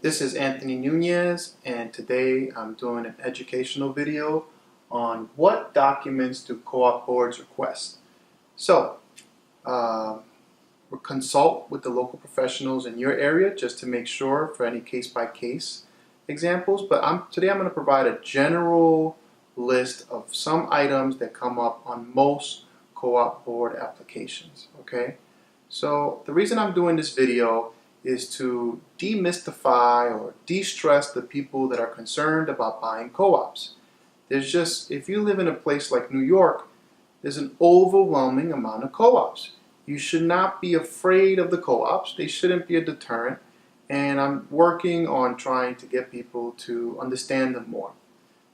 This is Anthony Nunez, and today I'm doing an educational video on what documents do co-op boards request. So, we'll consult with the local professionals in your area just to make sure for any case-by-case examples, but today I'm going to provide a general list of some items that come up on most co-op board applications, okay? So the reason I'm doing this video is to demystify or de-stress the people that are concerned about buying co-ops. If you live in a place like New York, there's an overwhelming amount of co-ops. You should not be afraid of the co-ops. They shouldn't be a deterrent. And I'm working on trying to get people to understand them more.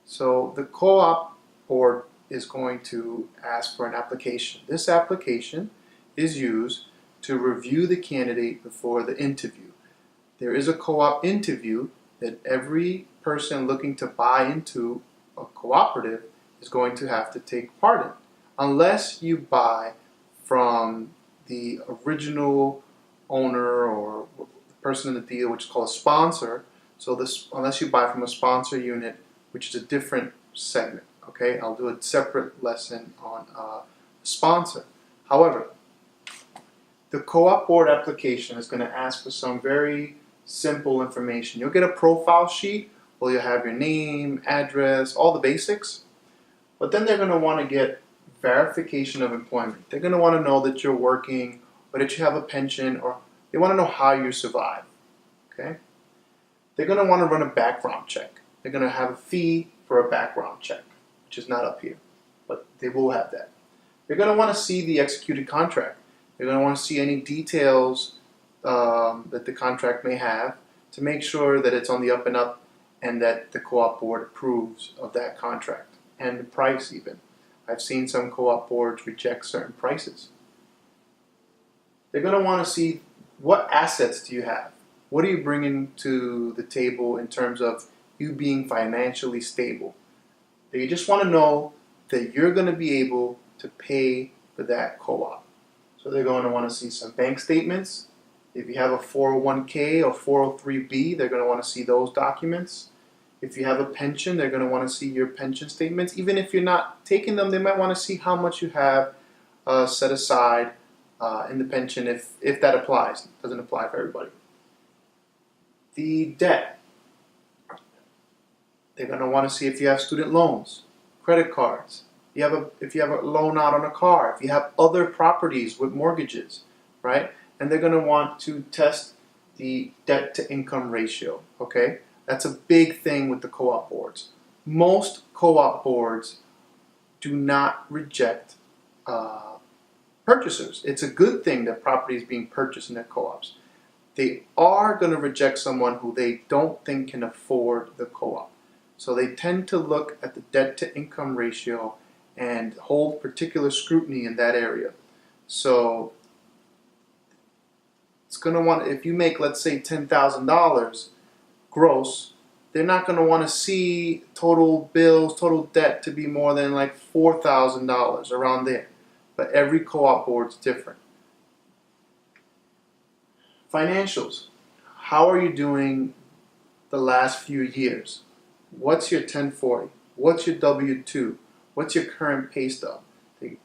So the co-op board is going to ask for an application. This application is used to review the candidate before the interview. There is a co-op interview that every person looking to buy into a cooperative is going to have to take part in, unless you buy from the original owner or the person in the deal, which is called a sponsor. So unless you buy from a sponsor unit, which is a different segment. Okay, I'll do a separate lesson on sponsor. However, the co-op board application is going to ask for some very simple information. You'll get a profile sheet where you'll have your name, address, all the basics. But then they're going to want to get verification of employment. They're going to want to know that you're working or that you have a pension, or they want to know how you survive. Okay? They're going to want to run a background check. They're going to have a fee for a background check, which is not up here, but they will have that. They're going to want to see the executed contract. They're going to want to see any details that the contract may have to make sure that it's on the up and up and that the co-op board approves of that contract and the price even. I've seen some co-op boards reject certain prices. They're going to want to see what assets do you have? What are you bringing to the table in terms of you being financially stable? They just want to know that you're going to be able to pay for that co-op. So they're going to want to see some bank statements. If you have a 401k or 403b, they're going to want to see those documents. If you have a pension, they're going to want to see your pension statements. Even if you're not taking them, they might want to see how much you have set aside in the pension if that applies. It doesn't apply for everybody. The debt. They're going to want to see if you have student loans, credit cards. If you have a loan out on a car, if you have other properties with mortgages, right? And they're going to want to test the debt to income ratio, okay? That's a big thing with the co-op boards. Most co-op boards do not reject purchasers. It's a good thing that property is being purchased in their co-ops. They are going to reject someone who they don't think can afford the co-op. So they tend to look at the debt to income ratio and hold particular scrutiny in that area. So it's going to want, if you make, let's say, $10,000 gross, they're not going to want to see total bills, total debt to be more than like $4,000, around there. But every co-op board's different. Financials. How are you doing the last few years? What's your 1040? What's your W-2? What's your current pay stub? They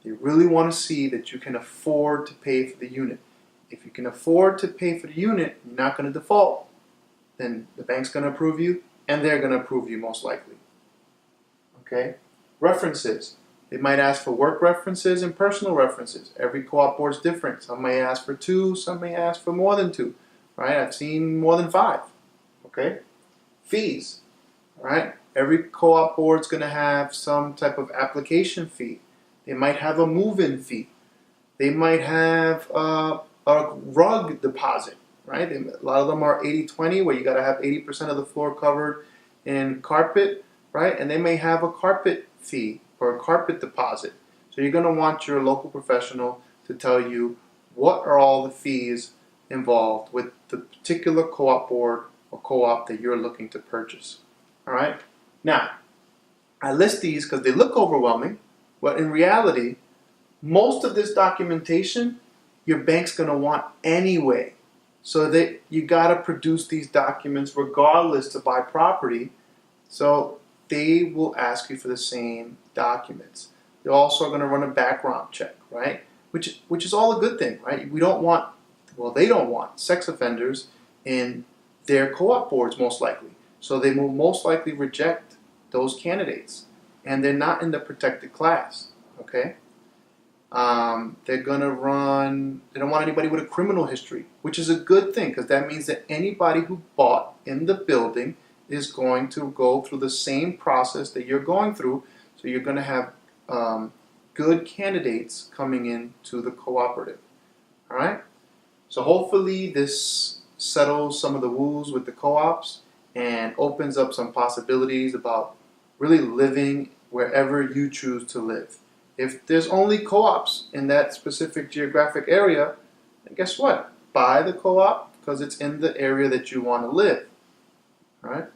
really want to see that you can afford to pay for the unit. If you can afford to pay for the unit, you're not going to default. Then the bank's going to approve you, and they're going to approve you most likely. Okay? References. They might ask for work references and personal references. Every co-op board is different. Some may ask for 2, some may ask for more than 2. Right? I've seen more than 5. Okay? Fees. All right? Every co-op board is going to have some type of application fee. They might have a move-in fee. They might have a rug deposit, right? A lot of them are 80-20, where you got to have 80% of the floor covered in carpet, right? And they may have a carpet fee or a carpet deposit. So you're going to want your local professional to tell you what are all the fees involved with the particular co-op board or co-op that you're looking to purchase. All right? Now, I list these because they look overwhelming, but in reality, most of this documentation your bank's going to want anyway. So that you got to produce these documents regardless to buy property. So they will ask you for the same documents. They're also going to run a background check, right? Which is all a good thing, right? We don't want, well, they don't want sex offenders in their co-op boards most likely. So they will most likely reject those candidates. And they're not in the protected class, okay? They're going to run, they don't want anybody with a criminal history, which is a good thing because that means that anybody who bought in the building is going to go through the same process that you're going through. So you're going to have good candidates coming into the cooperative. All right? So hopefully this settles some of the woes with the co-ops and opens up some possibilities about really living wherever you choose to live. If there's only co-ops in that specific geographic area, then guess what? Buy the co-op because it's in the area that you want to live. All right?